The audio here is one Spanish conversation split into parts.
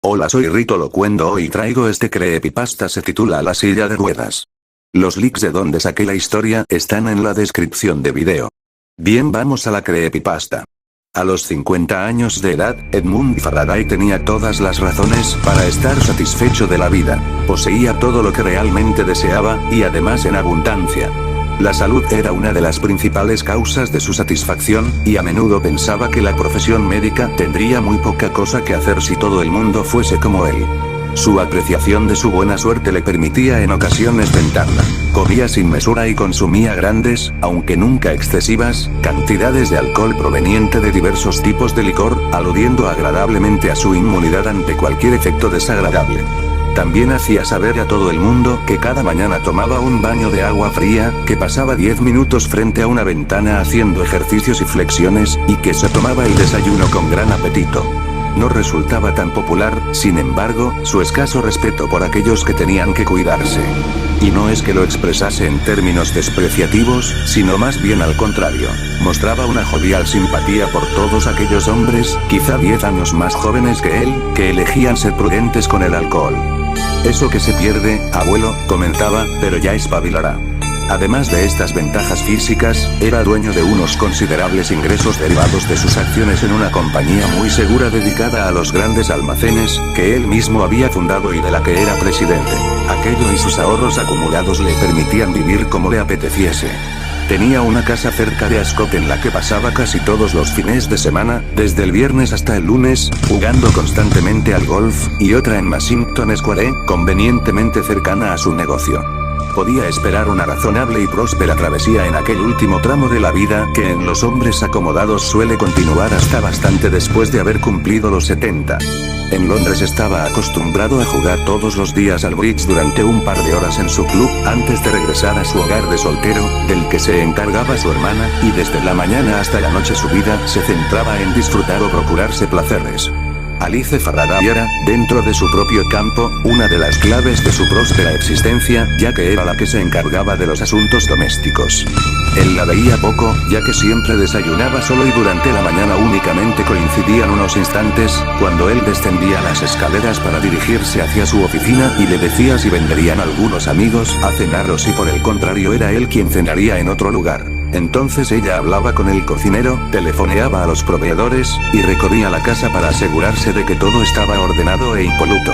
Hola, soy Rito Locuendo y traigo este creepypasta, se titula La silla de ruedas. Los links de donde saqué la historia están en la descripción de video. Bien, vamos a la creepypasta. A los 50 años de edad, Edmund Faraday tenía todas las razones para estar satisfecho de la vida. Poseía todo lo que realmente deseaba, y además en abundancia. La salud era una de las principales causas de su satisfacción, y a menudo pensaba que la profesión médica tendría muy poca cosa que hacer si todo el mundo fuese como él. Su apreciación de su buena suerte le permitía en ocasiones tentarla. Comía sin mesura y consumía grandes, aunque nunca excesivas, cantidades de alcohol proveniente de diversos tipos de licor, aludiendo agradablemente a su inmunidad ante cualquier efecto desagradable. También hacía saber a todo el mundo que cada mañana tomaba un baño de agua fría, que pasaba 10 minutos frente a una ventana haciendo ejercicios y flexiones, y que se tomaba el desayuno con gran apetito. No resultaba tan popular, sin embargo, su escaso respeto por aquellos que tenían que cuidarse. Y no es que lo expresase en términos despreciativos, sino más bien al contrario. Mostraba una jovial simpatía por todos aquellos hombres, quizá 10 años más jóvenes que él, que elegían ser prudentes con el alcohol. Eso que se pierde, abuelo, comentaba, pero ya espabilará. Además de estas ventajas físicas, era dueño de unos considerables ingresos derivados de sus acciones en una compañía muy segura dedicada a los grandes almacenes, que él mismo había fundado y de la que era presidente. Aquello y sus ahorros acumulados le permitían vivir como le apeteciese. Tenía una casa cerca de Ascot en la que pasaba casi todos los fines de semana, desde el viernes hasta el lunes, jugando constantemente al golf, y otra en Massington Square, convenientemente cercana a su negocio. Podía esperar una razonable y próspera travesía en aquel último tramo de la vida que en los hombres acomodados suele continuar hasta bastante después de haber cumplido los 70. En Londres estaba acostumbrado a jugar todos los días al bridge durante un par de horas en su club, antes de regresar a su hogar de soltero, del que se encargaba su hermana, y desde la mañana hasta la noche su vida se centraba en disfrutar o procurarse placeres. Alice Faraday era, dentro de su propio campo, una de las claves de su próspera existencia, ya que era la que se encargaba de los asuntos domésticos. Él la veía poco, ya que siempre desayunaba solo y durante la mañana únicamente coincidían unos instantes, cuando él descendía las escaleras para dirigirse hacia su oficina y le decía si vendrían algunos amigos a cenar o si por el contrario era él quien cenaría en otro lugar. Entonces ella hablaba con el cocinero, telefoneaba a los proveedores, y recorría la casa para asegurarse de que todo estaba ordenado e impoluto.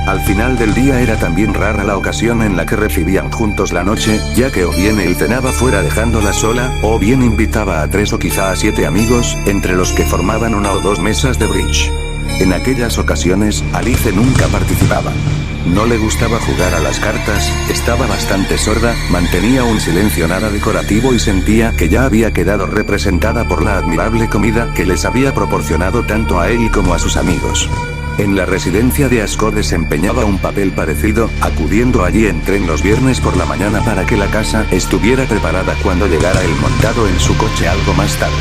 Al final del día era también rara la ocasión en la que recibían juntos la noche, ya que o bien él cenaba fuera dejándola sola, o bien invitaba a 3 o quizá a 7 amigos, entre los que formaban 1 o 2 mesas de bridge. En aquellas ocasiones, Alice nunca participaba. No le gustaba jugar a las cartas, estaba bastante sorda, mantenía un silencio nada decorativo y sentía que ya había quedado representada por la admirable comida que les había proporcionado tanto a él como a sus amigos. En la residencia de Ascot desempeñaba un papel parecido, acudiendo allí en tren los viernes por la mañana para que la casa estuviera preparada cuando llegara él montado en su coche algo más tarde.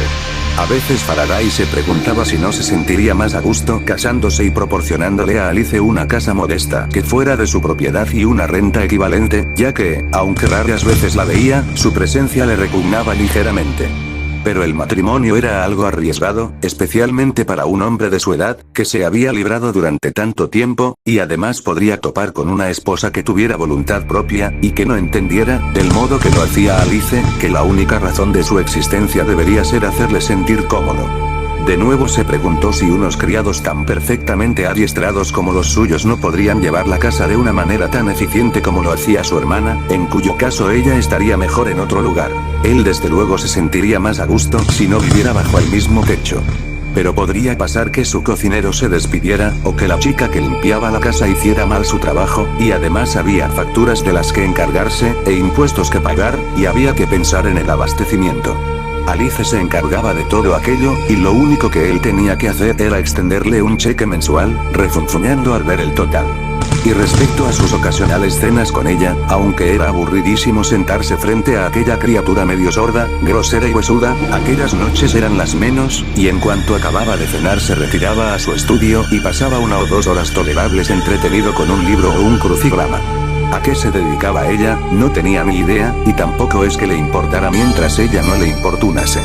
A veces Faraday se preguntaba si no se sentiría más a gusto casándose y proporcionándole a Alice una casa modesta que fuera de su propiedad y una renta equivalente, ya que, aunque raras veces la veía, su presencia le repugnaba ligeramente. Pero el matrimonio era algo arriesgado, especialmente para un hombre de su edad, que se había librado durante tanto tiempo, y además podría topar con una esposa que tuviera voluntad propia, y que no entendiera, del modo que lo hacía Alice, que la única razón de su existencia debería ser hacerle sentir cómodo. De nuevo se preguntó si unos criados tan perfectamente adiestrados como los suyos no podrían llevar la casa de una manera tan eficiente como lo hacía su hermana, en cuyo caso ella estaría mejor en otro lugar. Él desde luego se sentiría más a gusto si no viviera bajo el mismo techo. Pero podría pasar que su cocinero se despidiera, o que la chica que limpiaba la casa hiciera mal su trabajo, y además había facturas de las que encargarse, e impuestos que pagar, y había que pensar en el abastecimiento. Alice se encargaba de todo aquello, y lo único que él tenía que hacer era extenderle un cheque mensual, refunfuñando al ver el total. Y respecto a sus ocasionales cenas con ella, aunque era aburridísimo sentarse frente a aquella criatura medio sorda, grosera y huesuda, aquellas noches eran las menos, y en cuanto acababa de cenar se retiraba a su estudio y pasaba 1 o 2 horas tolerables entretenido con un libro o un crucigrama. ¿A qué se dedicaba ella? No tenía ni idea, y tampoco es que le importara mientras ella no le importunase.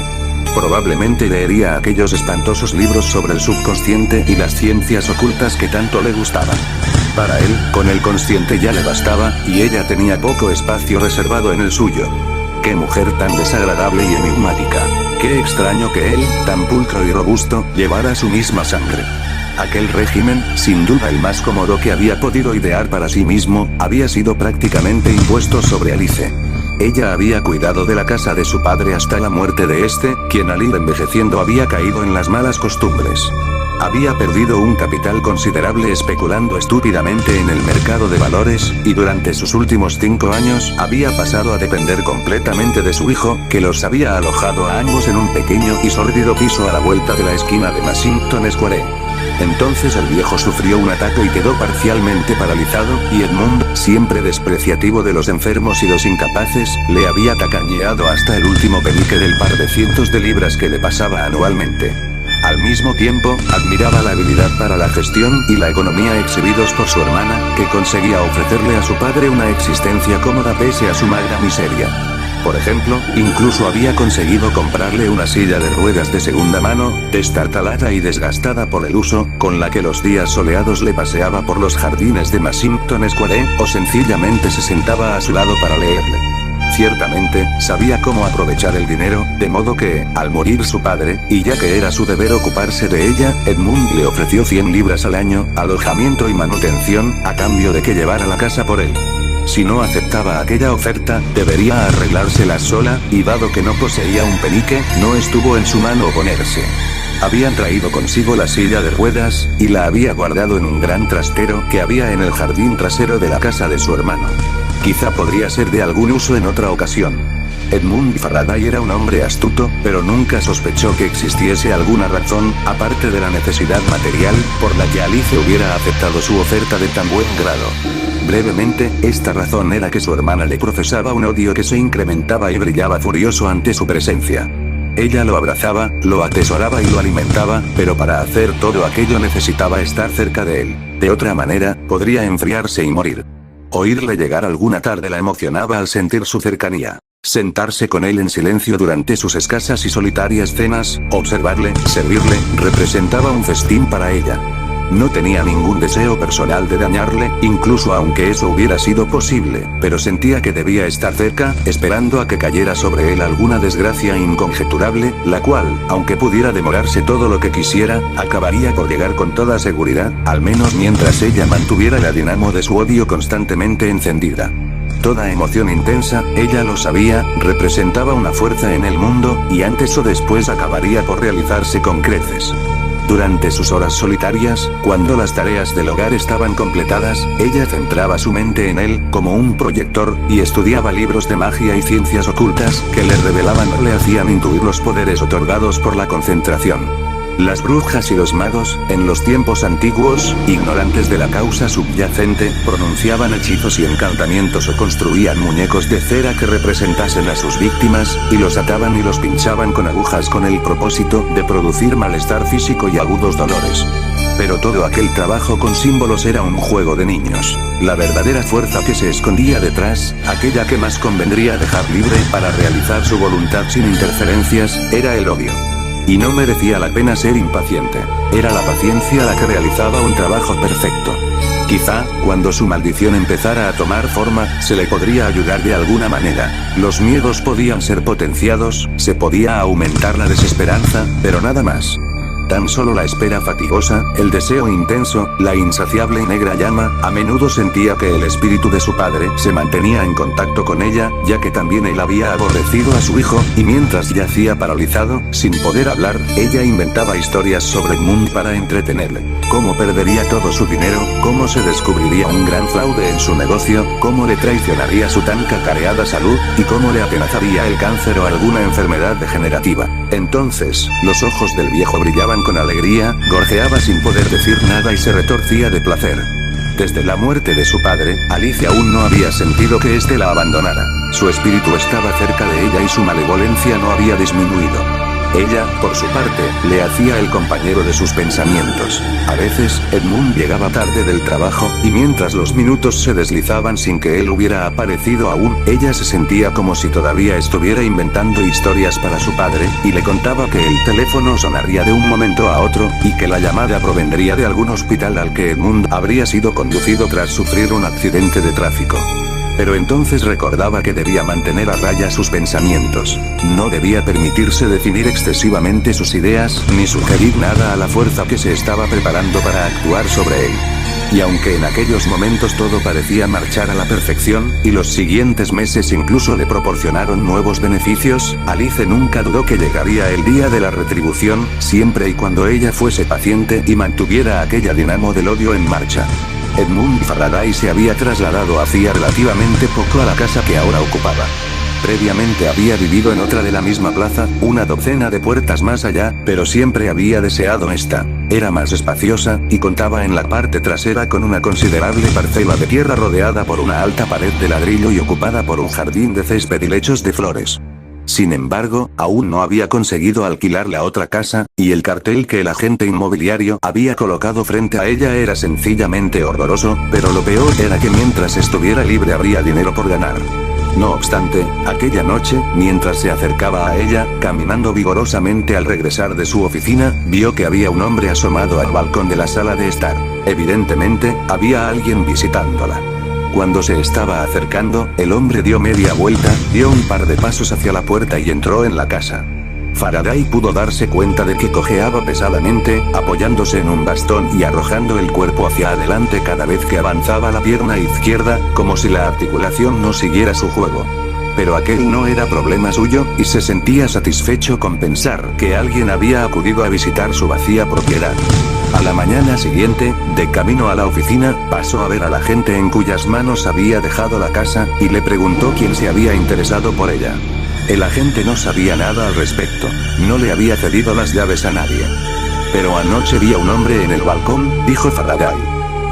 Probablemente leería aquellos espantosos libros sobre el subconsciente y las ciencias ocultas que tanto le gustaban. Para él, con el consciente ya le bastaba, y ella tenía poco espacio reservado en el suyo. ¡Qué mujer tan desagradable y enigmática! Qué extraño que él, tan pulcro y robusto, llevara su misma sangre. Aquel régimen, sin duda el más cómodo que había podido idear para sí mismo, había sido prácticamente impuesto sobre Alice. Ella había cuidado de la casa de su padre hasta la muerte de este, quien al ir envejeciendo había caído en las malas costumbres. Había perdido un capital considerable especulando estúpidamente en el mercado de valores, y durante sus últimos 5 años había pasado a depender completamente de su hijo, que los había alojado a ambos en un pequeño y sórdido piso a la vuelta de la esquina de Massington Square. Entonces el viejo sufrió un ataque y quedó parcialmente paralizado, y Edmund, siempre despreciativo de los enfermos y los incapaces, le había tacañeado hasta el último penique del par de cientos de libras que le pasaba anualmente. Al mismo tiempo, admiraba la habilidad para la gestión y la economía exhibidos por su hermana, que conseguía ofrecerle a su padre una existencia cómoda pese a su magra miseria. Por ejemplo, incluso había conseguido comprarle una silla de ruedas de segunda mano, destartalada y desgastada por el uso, con la que los días soleados le paseaba por los jardines de Massington Square, o sencillamente se sentaba a su lado para leerle. Ciertamente, sabía cómo aprovechar el dinero, de modo que, al morir su padre, y ya que era su deber ocuparse de ella, Edmund le ofreció 100 libras al año, alojamiento y manutención, a cambio de que llevara la casa por él. Si no aceptaba aquella oferta, debería arreglárselas sola, y dado que no poseía un penique, no estuvo en su mano oponerse. Habían traído consigo la silla de ruedas, y la había guardado en un gran trastero que había en el jardín trasero de la casa de su hermano. Quizá podría ser de algún uso en otra ocasión. Edmund Faraday era un hombre astuto, pero nunca sospechó que existiese alguna razón, aparte de la necesidad material, por la que Alice hubiera aceptado su oferta de tan buen grado. Brevemente, esta razón era que su hermana le profesaba un odio que se incrementaba y brillaba furioso ante su presencia. Ella lo abrazaba, lo atesoraba y lo alimentaba, pero para hacer todo aquello necesitaba estar cerca de él. De otra manera, podría enfriarse y morir. Oírle llegar alguna tarde la emocionaba al sentir su cercanía. Sentarse con él en silencio durante sus escasas y solitarias cenas, observarle, servirle, representaba un festín para ella. No tenía ningún deseo personal de dañarle, incluso aunque eso hubiera sido posible, pero sentía que debía estar cerca, esperando a que cayera sobre él alguna desgracia inconjeturable, la cual, aunque pudiera demorarse todo lo que quisiera, acabaría por llegar con toda seguridad, al menos mientras ella mantuviera la dinamo de su odio constantemente encendida. Toda emoción intensa, ella lo sabía, representaba una fuerza en el mundo, y antes o después acabaría por realizarse con creces. Durante sus horas solitarias, cuando las tareas del hogar estaban completadas, ella centraba su mente en él, como un proyector, y estudiaba libros de magia y ciencias ocultas, que le revelaban o le hacían intuir los poderes otorgados por la concentración. Las brujas y los magos, en los tiempos antiguos, ignorantes de la causa subyacente, pronunciaban hechizos y encantamientos o construían muñecos de cera que representasen a sus víctimas, y los ataban y los pinchaban con agujas con el propósito de producir malestar físico y agudos dolores. Pero todo aquel trabajo con símbolos era un juego de niños. La verdadera fuerza que se escondía detrás, aquella que más convendría dejar libre para realizar su voluntad sin interferencias, era el odio. Y no merecía la pena ser impaciente. Era la paciencia la que realizaba un trabajo perfecto. Quizá, cuando su maldición empezara a tomar forma, se le podría ayudar de alguna manera. Los miedos podían ser potenciados, se podía aumentar la desesperanza, pero nada más. Tan solo la espera fatigosa, el deseo intenso, la insaciable y negra llama, a menudo sentía que el espíritu de su padre se mantenía en contacto con ella, ya que también él había aborrecido a su hijo, y mientras yacía paralizado, sin poder hablar, ella inventaba historias sobre Edmund para entretenerle. Cómo perdería todo su dinero, cómo se descubriría un gran fraude en su negocio, cómo le traicionaría su tan cacareada salud, y cómo le atenazaría el cáncer o alguna enfermedad degenerativa. Entonces, los ojos del viejo brillaban con alegría, gorjeaba sin poder decir nada y se retorcía de placer. Desde la muerte de su padre, Alice aún no había sentido que éste la abandonara. Su espíritu estaba cerca de ella y su malevolencia no había disminuido. Ella, por su parte, le hacía el compañero de sus pensamientos. A veces, Edmund llegaba tarde del trabajo, y mientras los minutos se deslizaban sin que él hubiera aparecido aún, ella se sentía como si todavía estuviera inventando historias para su padre, y le contaba que el teléfono sonaría de un momento a otro, y que la llamada provendría de algún hospital al que Edmund habría sido conducido tras sufrir un accidente de tráfico. Pero entonces recordaba que debía mantener a raya sus pensamientos. No debía permitirse definir excesivamente sus ideas, ni sugerir nada a la fuerza que se estaba preparando para actuar sobre él. Y aunque en aquellos momentos todo parecía marchar a la perfección, y los siguientes meses incluso le proporcionaron nuevos beneficios, Alice nunca dudó que llegaría el día de la retribución, siempre y cuando ella fuese paciente y mantuviera aquella dinamo del odio en marcha. Edmund Faraday se había trasladado hacía relativamente poco a la casa que ahora ocupaba. Previamente había vivido en otra de la misma plaza, una docena de puertas más allá, pero siempre había deseado esta. Era más espaciosa, y contaba en la parte trasera con una considerable parcela de tierra rodeada por una alta pared de ladrillo y ocupada por un jardín de césped y lechos de flores. Sin embargo, aún no había conseguido alquilar la otra casa, y el cartel que el agente inmobiliario había colocado frente a ella era sencillamente horroroso, pero lo peor era que mientras estuviera libre habría dinero por ganar. No obstante, aquella noche, mientras se acercaba a ella, caminando vigorosamente al regresar de su oficina, vio que había un hombre asomado al balcón de la sala de estar. Evidentemente, había alguien visitándola. Cuando se estaba acercando, el hombre dio media vuelta, dio un par de pasos hacia la puerta y entró en la casa. Faraday pudo darse cuenta de que cojeaba pesadamente, apoyándose en un bastón y arrojando el cuerpo hacia adelante cada vez que avanzaba la pierna izquierda, como si la articulación no siguiera su juego. Pero aquel no era problema suyo, y se sentía satisfecho con pensar que alguien había acudido a visitar su vacía propiedad. A la mañana siguiente, de camino a la oficina, pasó a ver a la gente en cuyas manos había dejado la casa, y le preguntó quién se había interesado por ella. El agente no sabía nada al respecto, no le había cedido las llaves a nadie. Pero anoche vi a un hombre en el balcón, dijo Faraday.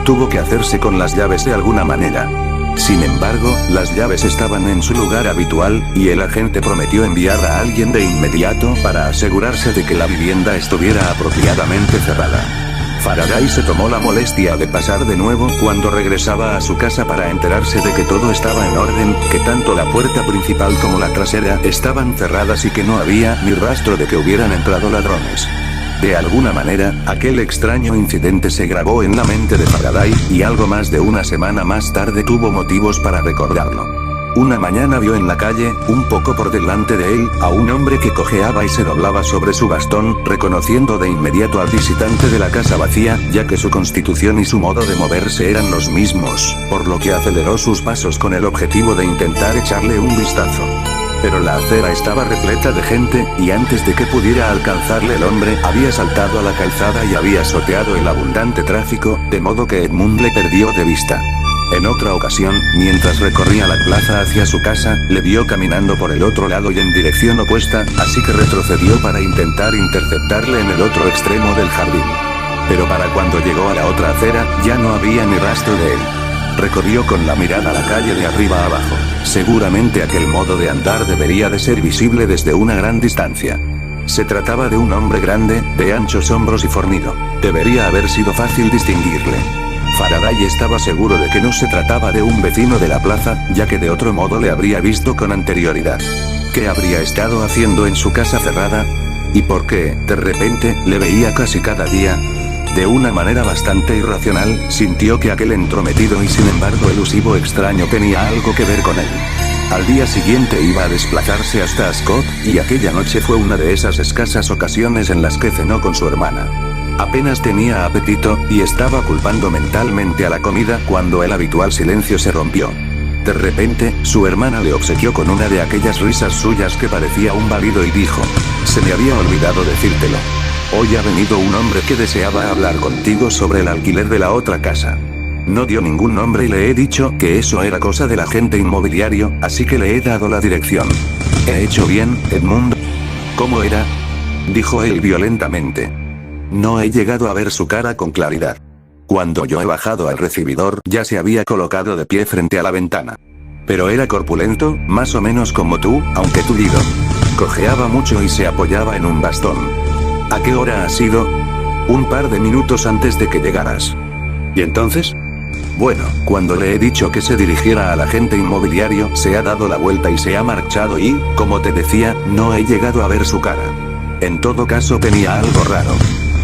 Tuvo que hacerse con las llaves de alguna manera. Sin embargo, las llaves estaban en su lugar habitual, y el agente prometió enviar a alguien de inmediato para asegurarse de que la vivienda estuviera apropiadamente cerrada. Faraday se tomó la molestia de pasar de nuevo cuando regresaba a su casa para enterarse de que todo estaba en orden, que tanto la puerta principal como la trasera estaban cerradas y que no había ni rastro de que hubieran entrado ladrones. De alguna manera, aquel extraño incidente se grabó en la mente de Faraday, y algo más de una semana más tarde tuvo motivos para recordarlo. Una mañana vio en la calle, un poco por delante de él, a un hombre que cojeaba y se doblaba sobre su bastón, reconociendo de inmediato al visitante de la casa vacía, ya que su constitución y su modo de moverse eran los mismos, por lo que aceleró sus pasos con el objetivo de intentar echarle un vistazo. Pero la acera estaba repleta de gente, y antes de que pudiera alcanzarle el hombre había saltado a la calzada y había sorteado el abundante tráfico, de modo que Edmund le perdió de vista. En otra ocasión, mientras recorría la plaza hacia su casa, le vio caminando por el otro lado y en dirección opuesta, así que retrocedió para intentar interceptarle en el otro extremo del jardín. Pero para cuando llegó a la otra acera, ya no había ni rastro de él. Recorrió con la mirada la calle de arriba a abajo. Seguramente aquel modo de andar debería de ser visible desde una gran distancia. Se trataba de un hombre grande, de anchos hombros y fornido. Debería haber sido fácil distinguirle. Faraday estaba seguro de que no se trataba de un vecino de la plaza, ya que de otro modo le habría visto con anterioridad. ¿Qué habría estado haciendo en su casa cerrada? ¿Y por qué, de repente, le veía casi cada día? De una manera bastante irracional, sintió que aquel entrometido y sin embargo elusivo extraño tenía algo que ver con él. Al día siguiente iba a desplazarse hasta Ascot, y aquella noche fue una de esas escasas ocasiones en las que cenó con su hermana. Apenas tenía apetito, y estaba culpando mentalmente a la comida cuando el habitual silencio se rompió. De repente, su hermana le obsequió con una de aquellas risas suyas que parecía un balido y dijo: «Se me había olvidado decírtelo. Hoy ha venido un hombre que deseaba hablar contigo sobre el alquiler de la otra casa». No dio ningún nombre y le he dicho que eso era cosa del agente inmobiliario, así que le he dado la dirección. ¿He hecho bien, Edmund? ¿Cómo era?, dijo él violentamente. No he llegado a ver su cara con claridad. Cuando yo he bajado al recibidor, ya se había colocado de pie frente a la ventana. Pero era corpulento, más o menos como tú, aunque tullido. cojeaba mucho y se apoyaba en un bastón. ¿A qué hora ha sido? Un par de minutos antes de que llegaras. ¿Y entonces? Bueno, cuando le he dicho que se dirigiera al agente inmobiliario, se ha dado la vuelta y se ha marchado y, como te decía, no he llegado a ver su cara. En todo caso tenía algo raro.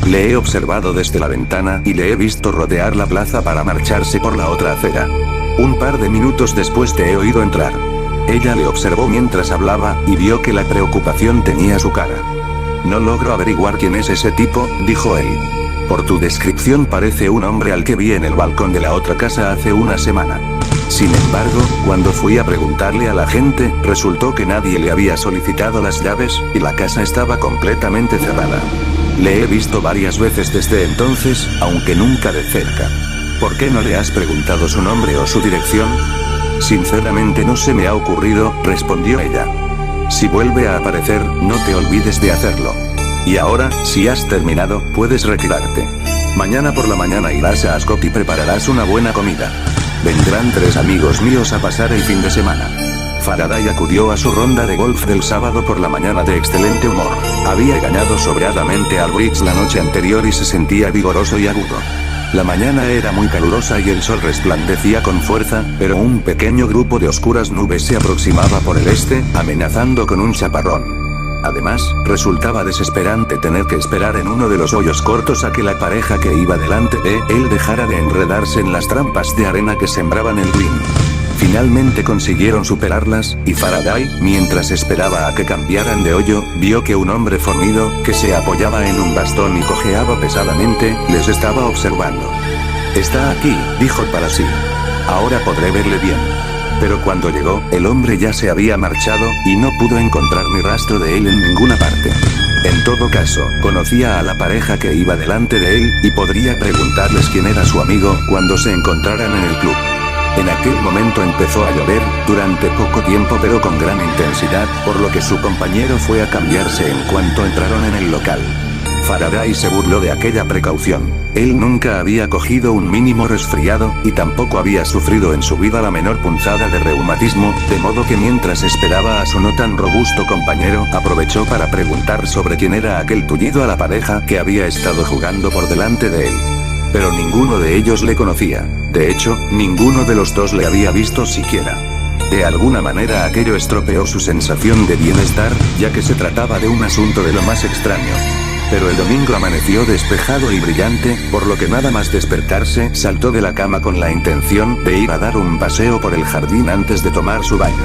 Le he observado desde la ventana y le he visto rodear la plaza para marcharse por la otra acera. Un par de minutos después te he oído entrar. Ella le observó mientras hablaba y vio que la preocupación tenía su cara. No logro averiguar quién es ese tipo, dijo él. Por tu descripción parece un hombre al que vi en el balcón de la otra casa hace una semana. Sin embargo, cuando fui a preguntarle a la gente, resultó que nadie le había solicitado las llaves, y la casa estaba completamente cerrada. Le he visto varias veces desde entonces, aunque nunca de cerca. ¿Por qué no le has preguntado su nombre o su dirección? Sinceramente no se me ha ocurrido, respondió ella. Si vuelve a aparecer, no te olvides de hacerlo. Y ahora, si has terminado, puedes retirarte. Mañana por la mañana irás a Ascot y prepararás una buena comida. Vendrán 3 amigos míos a pasar el fin de semana. Faraday acudió a su ronda de golf del sábado por la mañana de excelente humor. Había ganado sobradamente al bridge la noche anterior y se sentía vigoroso y agudo. La mañana era muy calurosa y el sol resplandecía con fuerza, pero un pequeño grupo de oscuras nubes se aproximaba por el este, amenazando con un chaparrón. Además, resultaba desesperante tener que esperar en uno de los hoyos cortos a que la pareja que iba delante de él dejara de enredarse en las trampas de arena que sembraban el green. Finalmente consiguieron superarlas, y Faraday, mientras esperaba a que cambiaran de hoyo, vio que un hombre fornido, que se apoyaba en un bastón y cojeaba pesadamente, les estaba observando. Está aquí, dijo para sí. Ahora podré verle bien. Pero cuando llegó, el hombre ya se había marchado, y no pudo encontrar ni rastro de él en ninguna parte. En todo caso, conocía a la pareja que iba delante de él, y podría preguntarles quién era su amigo, cuando se encontraran en el club. En aquel momento empezó a llover, durante poco tiempo pero con gran intensidad, por lo que su compañero fue a cambiarse en cuanto entraron en el local. Faraday se burló de aquella precaución. Él nunca había cogido un mínimo resfriado, y tampoco había sufrido en su vida la menor punzada de reumatismo, de modo que mientras esperaba a su no tan robusto compañero, aprovechó para preguntar sobre quién era aquel tullido a la pareja que había estado jugando por delante de él. Pero ninguno de ellos le conocía. De hecho, ninguno de los dos le había visto siquiera. De alguna manera aquello estropeó su sensación de bienestar, ya que se trataba de un asunto de lo más extraño. Pero el domingo amaneció despejado y brillante, por lo que nada más despertarse, saltó de la cama con la intención de ir a dar un paseo por el jardín antes de tomar su baño.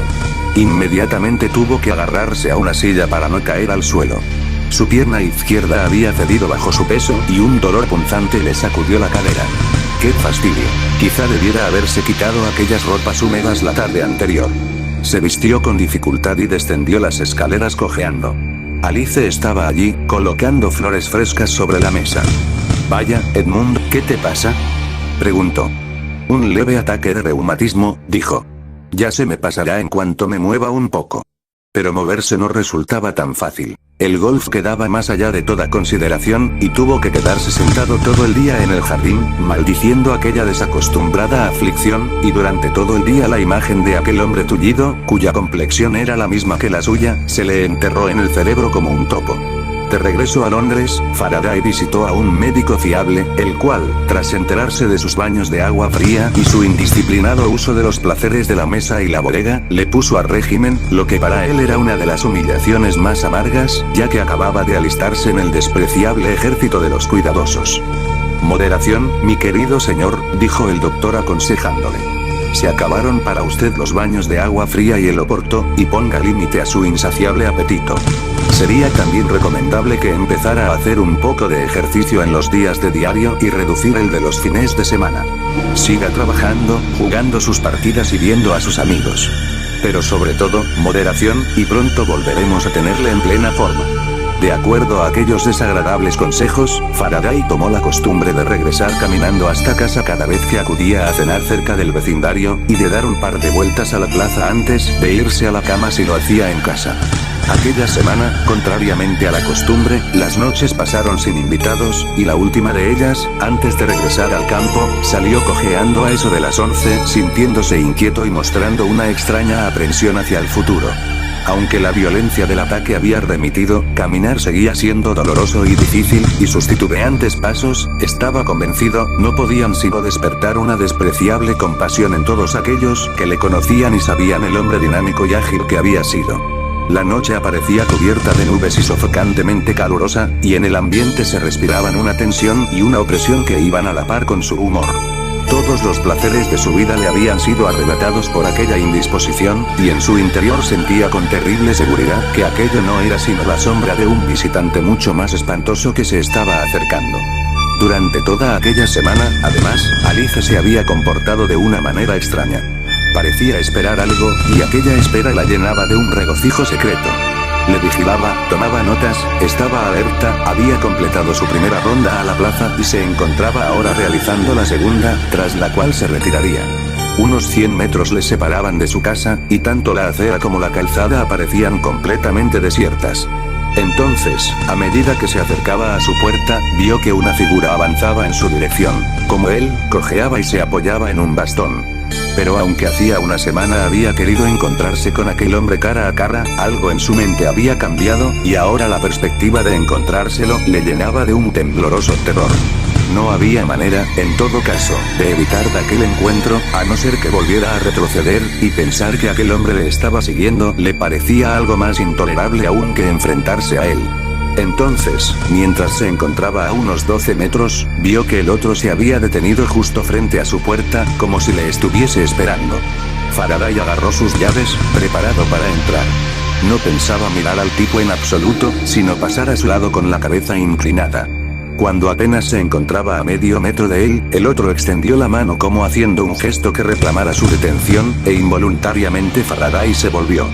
Inmediatamente tuvo que agarrarse a una silla para no caer al suelo. Su pierna izquierda había cedido bajo su peso, y un dolor punzante le sacudió la cadera. ¡Qué fastidio! Quizá debiera haberse quitado aquellas ropas húmedas la tarde anterior. Se vistió con dificultad y descendió las escaleras cojeando. Alice estaba allí, colocando flores frescas sobre la mesa. Vaya, Edmund, ¿qué te pasa?, preguntó. Un leve ataque de reumatismo, dijo. Ya se me pasará en cuanto me mueva un poco. Pero moverse no resultaba tan fácil. El golf quedaba más allá de toda consideración, y tuvo que quedarse sentado todo el día en el jardín, maldiciendo aquella desacostumbrada aflicción, y durante todo el día la imagen de aquel hombre tullido, cuya complexión era la misma que la suya, se le enterró en el cerebro como un topo. De regreso a Londres, Faraday visitó a un médico fiable, el cual, tras enterarse de sus baños de agua fría y su indisciplinado uso de los placeres de la mesa y la bodega, le puso a régimen, lo que para él era una de las humillaciones más amargas, ya que acababa de alistarse en el despreciable ejército de los cuidadosos. Moderación, mi querido señor, dijo el doctor aconsejándole. Se acabaron para usted los baños de agua fría y el oporto, y ponga límite a su insaciable apetito. Sería también recomendable que empezara a hacer un poco de ejercicio en los días de diario y reducir el de los fines de semana. Siga trabajando, jugando sus partidas y viendo a sus amigos. Pero sobre todo, moderación, y pronto volveremos a tenerle en plena forma. De acuerdo a aquellos desagradables consejos, Faraday tomó la costumbre de regresar caminando hasta casa cada vez que acudía a cenar cerca del vecindario, y de dar un par de vueltas a la plaza antes de irse a la cama si lo hacía en casa. Aquella semana, contrariamente a la costumbre, las noches pasaron sin invitados, y la última de ellas, antes de regresar al campo, salió cojeando a eso de las 11, sintiéndose inquieto y mostrando una extraña aprensión hacia el futuro. Aunque la violencia del ataque había remitido, caminar seguía siendo doloroso y difícil, y sus titubeantes pasos, estaba convencido, no podían sino despertar una despreciable compasión en todos aquellos que le conocían y sabían el hombre dinámico y ágil que había sido. La noche aparecía cubierta de nubes y sofocantemente calurosa, y en el ambiente se respiraban una tensión y una opresión que iban a la par con su humor. Todos los placeres de su vida le habían sido arrebatados por aquella indisposición, y en su interior sentía con terrible seguridad que aquello no era sino la sombra de un visitante mucho más espantoso que se estaba acercando. Durante toda aquella semana, además, Alice se había comportado de una manera extraña. Parecía esperar algo, y aquella espera la llenaba de un regocijo secreto. Le vigilaba, tomaba notas, estaba alerta, había completado su primera ronda a la plaza y se encontraba ahora realizando la segunda, tras la cual se retiraría. Unos 100 metros le separaban de su casa, y tanto la acera como la calzada aparecían completamente desiertas. Entonces, a medida que se acercaba a su puerta, vio que una figura avanzaba en su dirección. Como él, cojeaba y se apoyaba en un bastón. Pero aunque hacía una semana había querido encontrarse con aquel hombre cara a cara, algo en su mente había cambiado, y ahora la perspectiva de encontrárselo le llenaba de un tembloroso terror. No había manera, en todo caso, de evitar aquel encuentro, a no ser que volviera a retroceder, y pensar que aquel hombre le estaba siguiendo le parecía algo más intolerable aún que enfrentarse a él. Entonces, mientras se encontraba a unos 12 metros, vio que el otro se había detenido justo frente a su puerta, como si le estuviese esperando. Faraday agarró sus llaves, preparado para entrar. No pensaba mirar al tipo en absoluto, sino pasar a su lado con la cabeza inclinada. Cuando apenas se encontraba a medio metro de él, el otro extendió la mano como haciendo un gesto que reclamara su detención, e involuntariamente Faraday se volvió.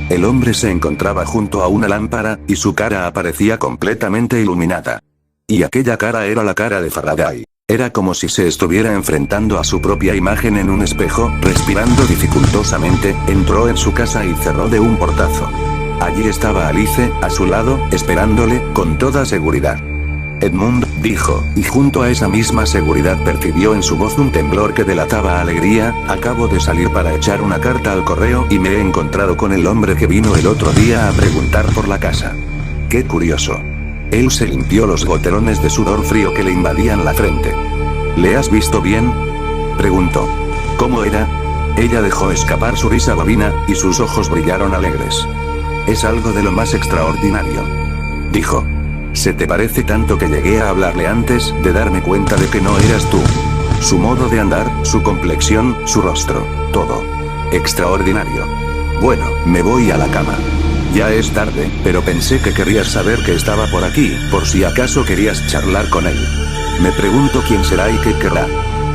El hombre se encontraba junto a una lámpara, y su cara aparecía completamente iluminada. Y aquella cara era la cara de Faraday. Era como si se estuviera enfrentando a su propia imagen en un espejo, respirando dificultosamente, entró en su casa y cerró de un portazo. Allí estaba Alice, a su lado, esperándole, con toda seguridad. Edmund, dijo, y junto a esa misma seguridad percibió en su voz un temblor que delataba alegría, acabo de salir para echar una carta al correo y me he encontrado con el hombre que vino el otro día a preguntar por la casa. Qué curioso. Él se limpió los goterones de sudor frío que le invadían la frente. ¿Le has visto bien?, preguntó. ¿Cómo era? Ella dejó escapar su risa bobina, y sus ojos brillaron alegres. Es algo de lo más extraordinario, dijo. Se te parece tanto que llegué a hablarle antes de darme cuenta de que no eras tú. Su modo de andar, su complexión, su rostro, todo. Extraordinario. Bueno, me voy a la cama. Ya es tarde, pero pensé que querrías saber que estaba por aquí, por si acaso querías charlar con él. Me pregunto quién será y qué querrá.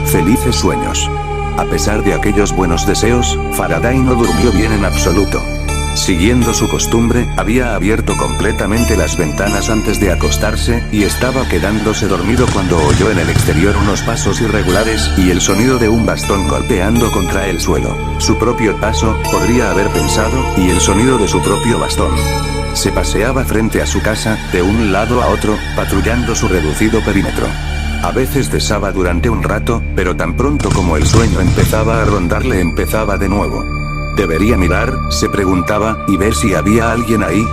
Felices sueños. A pesar de aquellos buenos deseos, Faraday no durmió bien en absoluto. Siguiendo su costumbre, había abierto completamente las ventanas antes de acostarse, y estaba quedándose dormido cuando oyó en el exterior unos pasos irregulares, y el sonido de un bastón golpeando contra el suelo. Su propio paso, podría haber pensado, y el sonido de su propio bastón. Se paseaba frente a su casa, de un lado a otro, patrullando su reducido perímetro. A veces cesaba durante un rato, pero tan pronto como el sueño empezaba a rondarle empezaba de nuevo. ¿Debería mirar?, se preguntaba, y ver si había alguien ahí.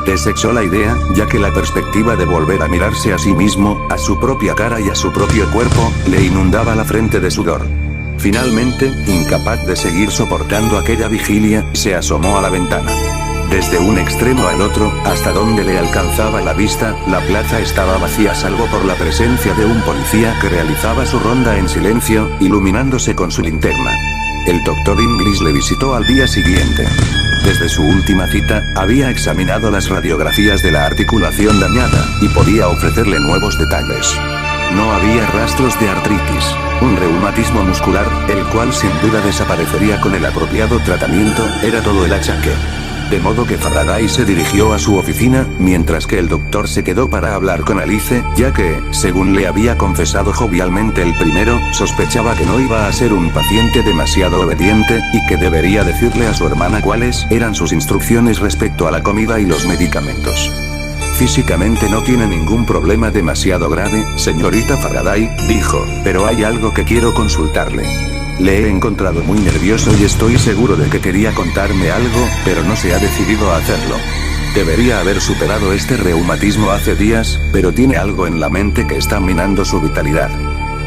Desechó la idea, ya que la perspectiva de volver a mirarse a sí mismo, a su propia cara y a su propio cuerpo, le inundaba la frente de sudor. Finalmente, incapaz de seguir soportando aquella vigilia, se asomó a la ventana. Desde un extremo al otro, hasta donde le alcanzaba la vista, la plaza estaba vacía salvo por la presencia de un policía que realizaba su ronda en silencio, iluminándose con su linterna. El doctor Inglis le visitó al día siguiente. Desde su última cita, había examinado las radiografías de la articulación dañada, y podía ofrecerle nuevos detalles. No había rastros de artritis, un reumatismo muscular, el cual sin duda desaparecería con el apropiado tratamiento, era todo el achaque. De modo que Faraday se dirigió a su oficina, mientras que el doctor se quedó para hablar con Alice, ya que, según le había confesado jovialmente el primero, sospechaba que no iba a ser un paciente demasiado obediente, y que debería decirle a su hermana cuáles eran sus instrucciones respecto a la comida y los medicamentos. Físicamente no tiene ningún problema demasiado grave, señorita Faraday, dijo, pero hay algo que quiero consultarle. Le he encontrado muy nervioso y estoy seguro de que quería contarme algo, pero no se ha decidido a hacerlo. Debería haber superado este reumatismo hace días, pero tiene algo en la mente que está minando su vitalidad.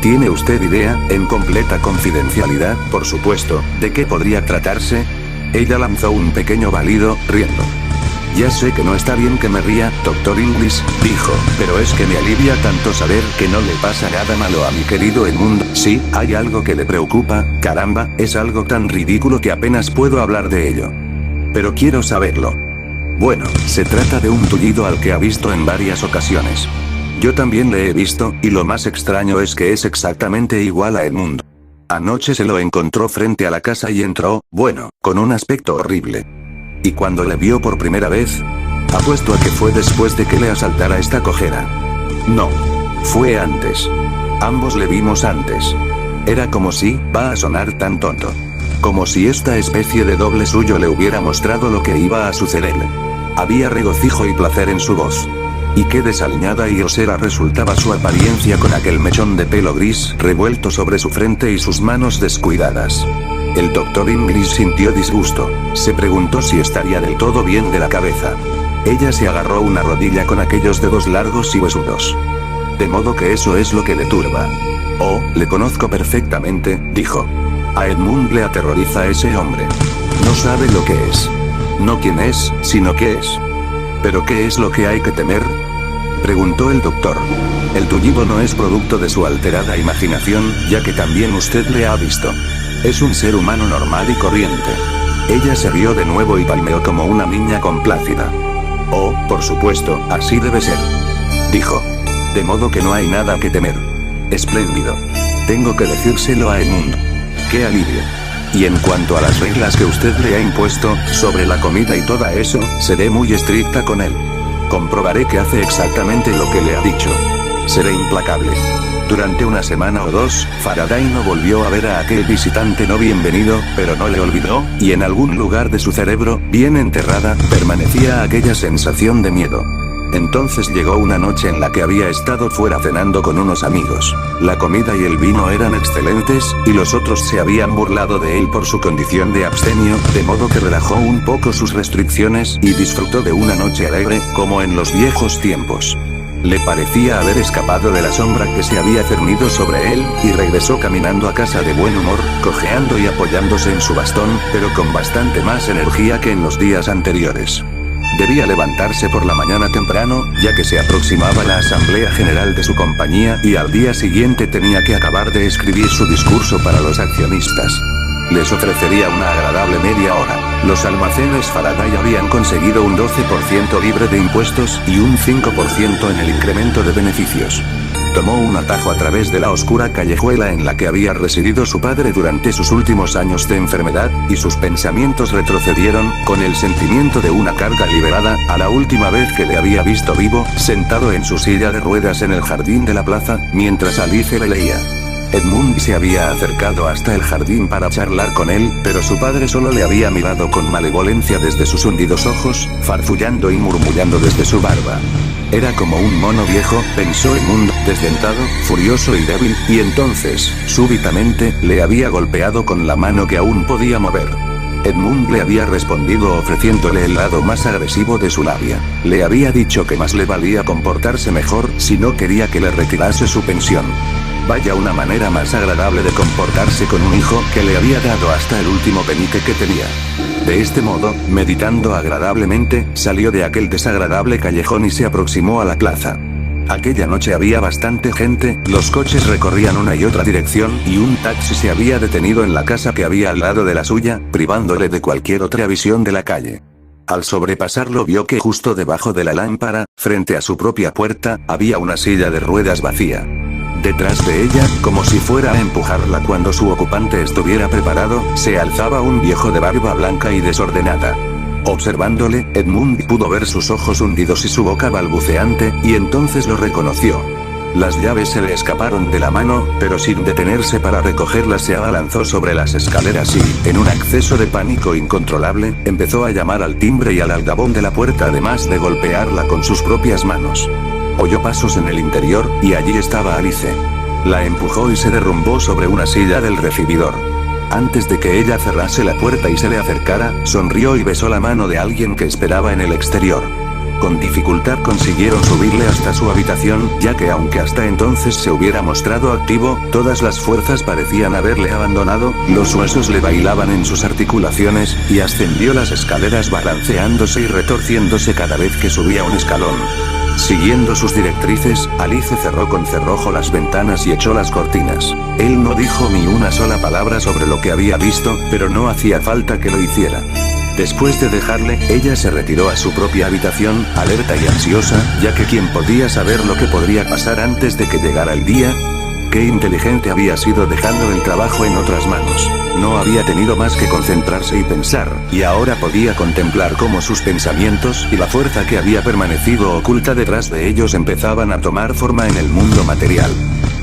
¿Tiene usted idea, en completa confidencialidad, por supuesto, de qué podría tratarse? Ella lanzó un pequeño balido, riendo. Ya sé que no está bien que me ría, Dr. English, dijo, pero es que me alivia tanto saber que no le pasa nada malo a mi querido Edmund. Sí, hay algo que le preocupa, caramba, es algo tan ridículo que apenas puedo hablar de ello. Pero quiero saberlo. Bueno, se trata de un tullido al que ha visto en varias ocasiones. Yo también le he visto, y lo más extraño es que es exactamente igual a Edmund. Anoche se lo encontró frente a la casa y entró, bueno, con un aspecto horrible. Y cuando le vio por primera vez, apuesto a que fue después de que le asaltara esta cojera. No. Fue antes. Ambos le vimos antes. Era como si, va a sonar tan tonto. Como si esta especie de doble suyo le hubiera mostrado lo que iba a sucederle. Había regocijo y placer en su voz. Y qué desaliñada y grosera resultaba su apariencia con aquel mechón de pelo gris revuelto sobre su frente y sus manos descuidadas. El Dr. English sintió disgusto. Se preguntó si estaría del todo bien de la cabeza. Ella se agarró una rodilla con aquellos dedos largos y huesudos. De modo que eso es lo que le turba. Oh, le conozco perfectamente, dijo. A Edmund le aterroriza ese hombre. No sabe lo que es. No quién es, sino qué es. ¿Pero qué es lo que hay que temer? Preguntó el doctor. El tullido no es producto de su alterada imaginación, ya que también usted le ha visto. Es un ser humano normal y corriente. Ella se rió de nuevo y palmeó como una niña complácida. Oh, por supuesto, así debe ser. Dijo. De modo que no hay nada que temer. Espléndido. Tengo que decírselo a Edmund. ¡Qué alivio! Y en cuanto a las reglas que usted le ha impuesto, sobre la comida y todo eso, seré muy estricta con él. Comprobaré que hace exactamente lo que le ha dicho. Seré implacable. Durante una semana o dos, Faraday no volvió a ver a aquel visitante no bienvenido, pero no le olvidó, y en algún lugar de su cerebro, bien enterrada, permanecía aquella sensación de miedo. Entonces llegó una noche en la que había estado fuera cenando con unos amigos. La comida y el vino eran excelentes, y los otros se habían burlado de él por su condición de abstemio, de modo que relajó un poco sus restricciones, y disfrutó de una noche alegre, como en los viejos tiempos. Le parecía haber escapado de la sombra que se había cernido sobre él, y regresó caminando a casa de buen humor, cojeando y apoyándose en su bastón, pero con bastante más energía que en los días anteriores. Debía levantarse por la mañana temprano, ya que se aproximaba la asamblea general de su compañía y al día siguiente tenía que acabar de escribir su discurso para los accionistas. Les ofrecería una agradable media hora. Los almacenes Faraday habían conseguido un 12% libre de impuestos y un 5% en el incremento de beneficios. Tomó un atajo a través de la oscura callejuela en la que había residido su padre durante sus últimos años de enfermedad, y sus pensamientos retrocedieron, con el sentimiento de una carga liberada, a la última vez que le había visto vivo, sentado en su silla de ruedas en el jardín de la plaza, mientras Alice le leía. Edmund se había acercado hasta el jardín para charlar con él, pero su padre solo le había mirado con malevolencia desde sus hundidos ojos, farfullando y murmullando desde su barba. Era como un mono viejo, pensó Edmund, desdentado, furioso y débil, y entonces, súbitamente, le había golpeado con la mano que aún podía mover. Edmund le había respondido ofreciéndole el lado más agresivo de su labia. Le había dicho que más le valía comportarse mejor si no quería que le retirase su pensión. Vaya una manera más agradable de comportarse con un hijo que le había dado hasta el último penique que tenía. De este modo, meditando agradablemente, salió de aquel desagradable callejón y se aproximó a la plaza. Aquella noche había bastante gente, los coches recorrían una y otra dirección, y un taxi se había detenido en la casa que había al lado de la suya, privándole de cualquier otra visión de la calle. Al sobrepasarlo vio que justo debajo de la lámpara, frente a su propia puerta, había una silla de ruedas vacía. Detrás de ella, como si fuera a empujarla cuando su ocupante estuviera preparado, se alzaba un viejo de barba blanca y desordenada. Observándole, Edmund pudo ver sus ojos hundidos y su boca balbuceante, y entonces lo reconoció. Las llaves se le escaparon de la mano, pero sin detenerse para recogerlas se abalanzó sobre las escaleras y, en un acceso de pánico incontrolable, empezó a llamar al timbre y al aldabón de la puerta además de golpearla con sus propias manos. Oyó pasos en el interior, y allí estaba Alice. La empujó y se derrumbó sobre una silla del recibidor. Antes de que ella cerrase la puerta y se le acercara, sonrió y besó la mano de alguien que esperaba en el exterior. Con dificultad consiguieron subirle hasta su habitación, ya que aunque hasta entonces se hubiera mostrado activo, todas las fuerzas parecían haberle abandonado, los huesos le bailaban en sus articulaciones, y ascendió las escaleras balanceándose y retorciéndose cada vez que subía un escalón. Siguiendo sus directrices, Alice cerró con cerrojo las ventanas y echó las cortinas. Él no dijo ni una sola palabra sobre lo que había visto, pero no hacía falta que lo hiciera. Después de dejarle, ella se retiró a su propia habitación, alerta y ansiosa, ya que quién podía saber lo que podría pasar antes de que llegara el día. Qué inteligente había sido dejando el trabajo en otras manos. No había tenido más que concentrarse y pensar, y ahora podía contemplar cómo sus pensamientos y la fuerza que había permanecido oculta detrás de ellos empezaban a tomar forma en el mundo material.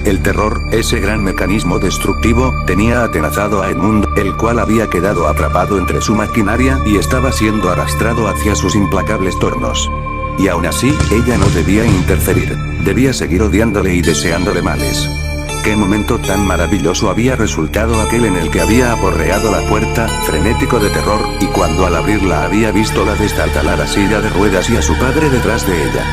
El terror, ese gran mecanismo destructivo, tenía atenazado a Edmund, el cual había quedado atrapado entre su maquinaria y estaba siendo arrastrado hacia sus implacables tornos. Y aún así, ella no debía interferir. Debía seguir odiándole y deseándole males. Qué momento tan maravilloso había resultado aquel en el que había aporreado la puerta, frenético de terror, y cuando al abrirla había visto la destartalada silla de ruedas y a su padre detrás de ella.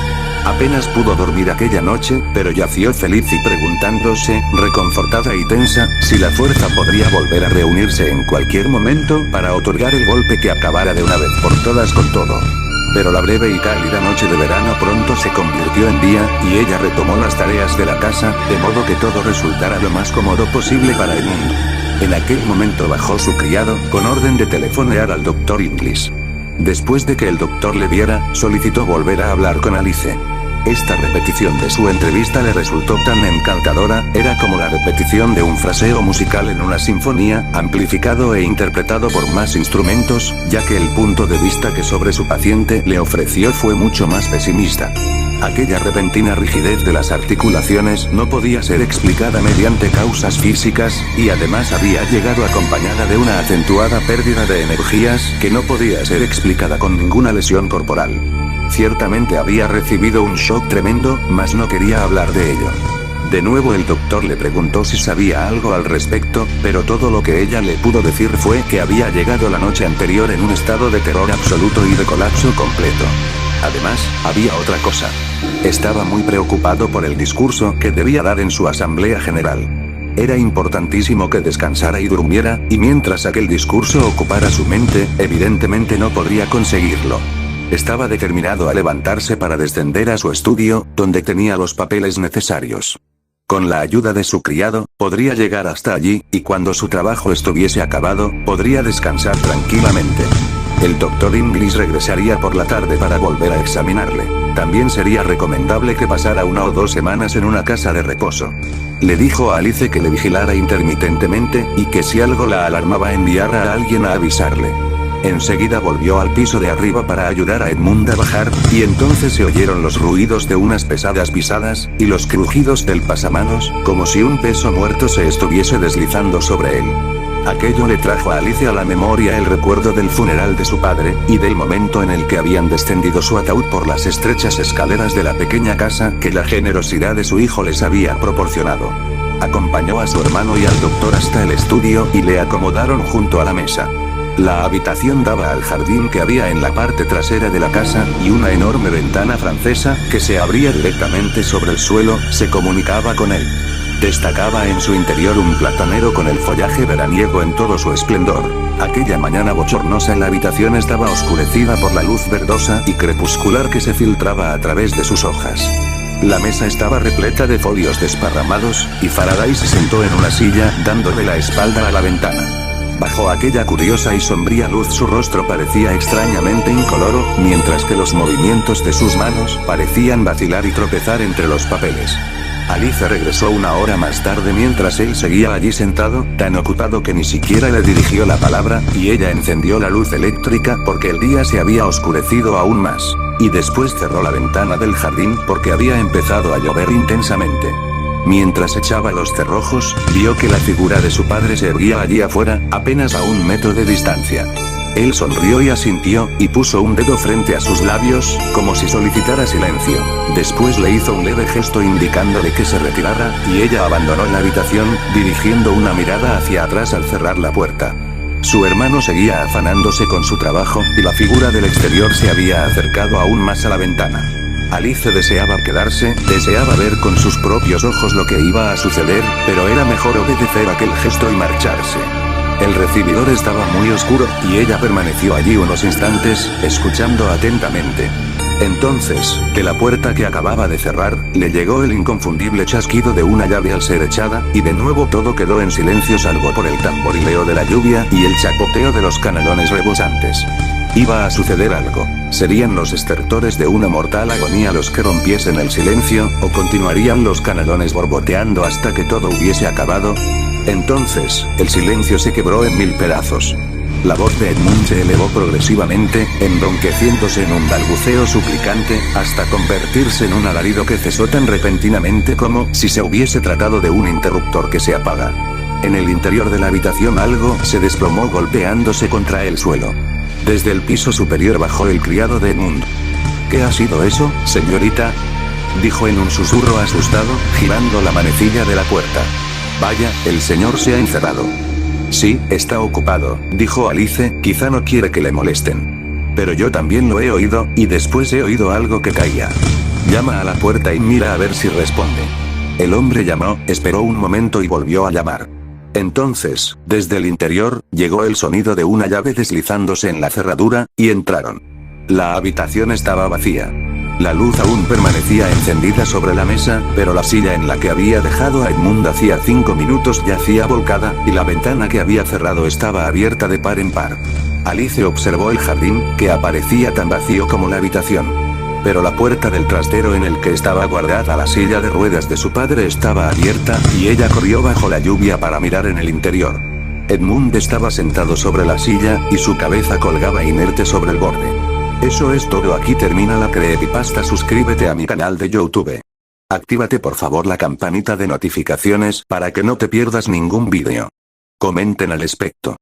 Apenas pudo dormir aquella noche, pero yació feliz y preguntándose, reconfortada y tensa, si la fuerza podría volver a reunirse en cualquier momento para otorgar el golpe que acabara de una vez por todas con todo. Pero la breve y cálida noche de verano pronto se convirtió en día, y ella retomó las tareas de la casa, de modo que todo resultara lo más cómodo posible para Edmund. En aquel momento bajó su criado, con orden de telefonear al Dr. Inglis. Después de que el doctor le viera, solicitó volver a hablar con Alice. Esta repetición de su entrevista le resultó tan encantadora, era como la repetición de un fraseo musical en una sinfonía, amplificado e interpretado por más instrumentos, ya que el punto de vista que sobre su paciente le ofreció fue mucho más pesimista. Aquella repentina rigidez de las articulaciones no podía ser explicada mediante causas físicas, y además había llegado acompañada de una acentuada pérdida de energías que no podía ser explicada con ninguna lesión corporal. Ciertamente había recibido un shock tremendo, mas no quería hablar de ello. De nuevo el doctor le preguntó si sabía algo al respecto, pero todo lo que ella le pudo decir fue que había llegado la noche anterior en un estado de terror absoluto y de colapso completo. Además, había otra cosa. Estaba muy preocupado por el discurso que debía dar en su asamblea general. Era importantísimo que descansara y durmiera, y mientras aquel discurso ocupara su mente, evidentemente no podría conseguirlo. Estaba determinado a levantarse para descender a su estudio, donde tenía los papeles necesarios. Con la ayuda de su criado, podría llegar hasta allí, y cuando su trabajo estuviese acabado, podría descansar tranquilamente. El Dr. Inglis regresaría por la tarde para volver a examinarle. También sería recomendable que pasara 1 o 2 semanas en una casa de reposo. Le dijo a Alice que le vigilara intermitentemente, y que si algo la alarmaba enviara a alguien a avisarle. Enseguida volvió al piso de arriba para ayudar a Edmund a bajar, y entonces se oyeron los ruidos de unas pesadas pisadas, y los crujidos del pasamanos, como si un peso muerto se estuviese deslizando sobre él. Aquello le trajo a Alice a la memoria el recuerdo del funeral de su padre, y del momento en el que habían descendido su ataúd por las estrechas escaleras de la pequeña casa que la generosidad de su hijo les había proporcionado. Acompañó a su hermano y al doctor hasta el estudio y le acomodaron junto a la mesa. La habitación daba al jardín que había en la parte trasera de la casa, y una enorme ventana francesa, que se abría directamente sobre el suelo, se comunicaba con él. Destacaba en su interior un platanero con el follaje veraniego en todo su esplendor. Aquella mañana bochornosa la habitación estaba oscurecida por la luz verdosa y crepuscular que se filtraba a través de sus hojas. La mesa estaba repleta de folios desparramados, y Faraday se sentó en una silla, dándole la espalda a la ventana. Bajo aquella curiosa y sombría luz su rostro parecía extrañamente incoloro, mientras que los movimientos de sus manos parecían vacilar y tropezar entre los papeles. Alice regresó 1 hora más tarde mientras él seguía allí sentado, tan ocupado que ni siquiera le dirigió la palabra, y ella encendió la luz eléctrica porque el día se había oscurecido aún más. Y después cerró la ventana del jardín porque había empezado a llover intensamente. Mientras echaba los cerrojos, vio que la figura de su padre se erguía allí afuera, apenas a 1 metro de distancia. Él sonrió y asintió, y puso un dedo frente a sus labios, como si solicitara silencio. Después le hizo un leve gesto indicándole que se retirara, y ella abandonó la habitación, dirigiendo una mirada hacia atrás al cerrar la puerta. Su hermano seguía afanándose con su trabajo, y la figura del exterior se había acercado aún más a la ventana. Alice deseaba quedarse, deseaba ver con sus propios ojos lo que iba a suceder, pero era mejor obedecer aquel gesto y marcharse. El recibidor estaba muy oscuro, y ella permaneció allí unos instantes, escuchando atentamente. Entonces, de la puerta que acababa de cerrar, le llegó el inconfundible chasquido de una llave al ser echada, y de nuevo todo quedó en silencio salvo por el tamborileo de la lluvia y el chapoteo de los canelones rebosantes. Iba a suceder algo. ¿Serían los estertores de una mortal agonía los que rompiesen el silencio, o continuarían los canelones borboteando hasta que todo hubiese acabado? Entonces, el silencio se quebró en mil pedazos. La voz de Edmund se elevó progresivamente, embronqueciéndose en un balbuceo suplicante, hasta convertirse en un alarido que cesó tan repentinamente como si se hubiese tratado de un interruptor que se apaga. En el interior de la habitación algo se desplomó golpeándose contra el suelo. Desde el piso superior bajó el criado de Edmund. ¿Qué ha sido eso, señorita?, dijo en un susurro asustado, girando la manecilla de la puerta. Vaya, el señor se ha encerrado. Sí, está ocupado, dijo Alice, quizá no quiere que le molesten. Pero yo también lo he oído, y después he oído algo que caía. Llama a la puerta y mira a ver si responde. El hombre llamó, esperó un momento y volvió a llamar. Entonces, desde el interior, llegó el sonido de una llave deslizándose en la cerradura, y entraron. La habitación estaba vacía. La luz aún permanecía encendida sobre la mesa, pero la silla en la que había dejado a Edmund hacía 5 minutos yacía volcada, y la ventana que había cerrado estaba abierta de par en par. Alice observó el jardín, que aparecía tan vacío como la habitación. Pero la puerta del trastero en el que estaba guardada la silla de ruedas de su padre estaba abierta, y ella corrió bajo la lluvia para mirar en el interior. Edmund estaba sentado sobre la silla, y su cabeza colgaba inerte sobre el borde. Eso es todo, aquí termina la creepypasta. Suscríbete a mi canal de YouTube. Actívate por favor la campanita de notificaciones para que no te pierdas ningún vídeo. Comenten al respecto.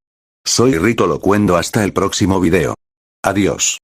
Soy Rito Locuendo, hasta el próximo video. Adiós.